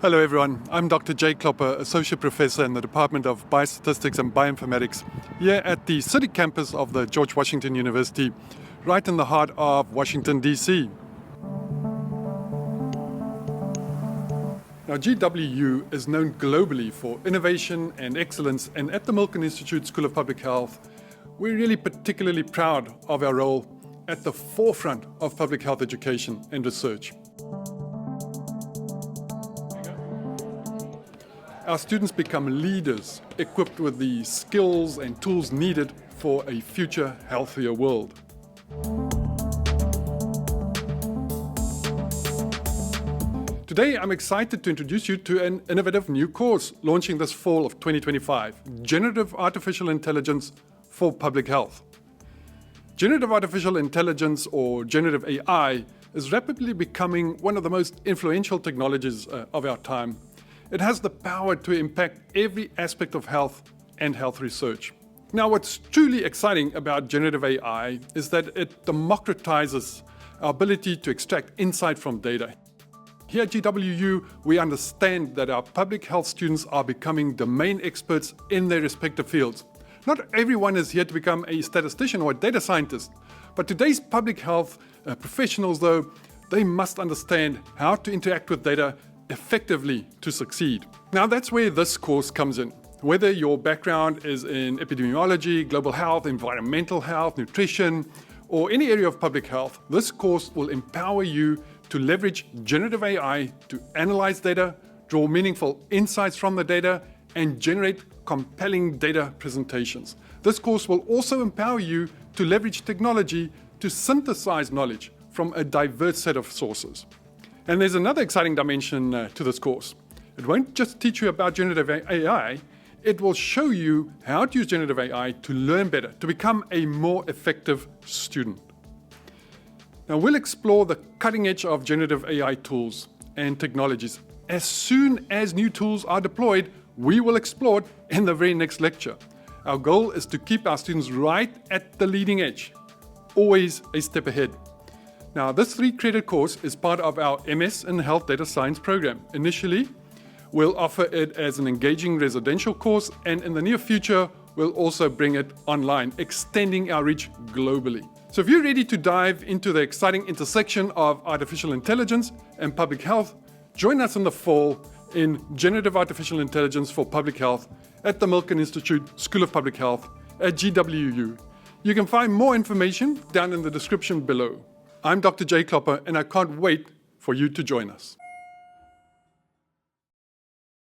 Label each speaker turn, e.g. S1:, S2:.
S1: Hello everyone, I'm Dr. Jay Klopper, Associate Professor in the Department of Biostatistics and Bioinformatics here at the city campus of the George Washington University, right in the heart of Washington, D.C. Now, GWU is known globally for innovation and excellence, and at the Milken Institute School of Public Health, we're really particularly proud of our role at the forefront of public health education and research. Our students become leaders equipped with the skills and tools needed for a future healthier world. Today, I'm excited to introduce you to an innovative new course launching this fall of 2025, Generative Artificial Intelligence for Public Health. Generative Artificial Intelligence, or generative AI, is rapidly becoming one of the most influential technologies of our time. It has the power to impact every aspect of health and health research. Now, what's truly exciting about generative AI is that it democratizes our ability to extract insight from data. Here at GWU, we understand that our public health students are becoming domain experts in their respective fields. Not everyone is here to become a statistician or a data scientist, but today's public health professionals, though, they must understand how to interact with data effectively to succeed. Now, that's where this course comes in. Whether your background is in epidemiology, global health, environmental health, nutrition, or any area of public health, this course will empower you to leverage generative AI to analyze data, draw meaningful insights from the data, and generate compelling data presentations. This course will also empower you to leverage technology to synthesize knowledge from a diverse set of sources. And there's another exciting dimension to this course. It won't just teach you about generative AI, it will show you how to use generative AI to learn better, to become a more effective student. Now, we'll explore the cutting edge of generative AI tools and technologies. As soon as new tools are deployed, we will explore it in the very next lecture. Our goal is to keep our students right at the leading edge, always a step ahead. Now, this 3-credit course is part of our MS in Health Data Science program. Initially, we'll offer it as an engaging residential course, and in the near future, we'll also bring it online, extending our reach globally. So if you're ready to dive into the exciting intersection of artificial intelligence and public health, join us in the fall in Generative Artificial Intelligence for Public Health at the Milken Institute School of Public Health at GWU. You can find more information down in the description below. I'm Dr. Jay Klopper, and I can't wait for you to join us.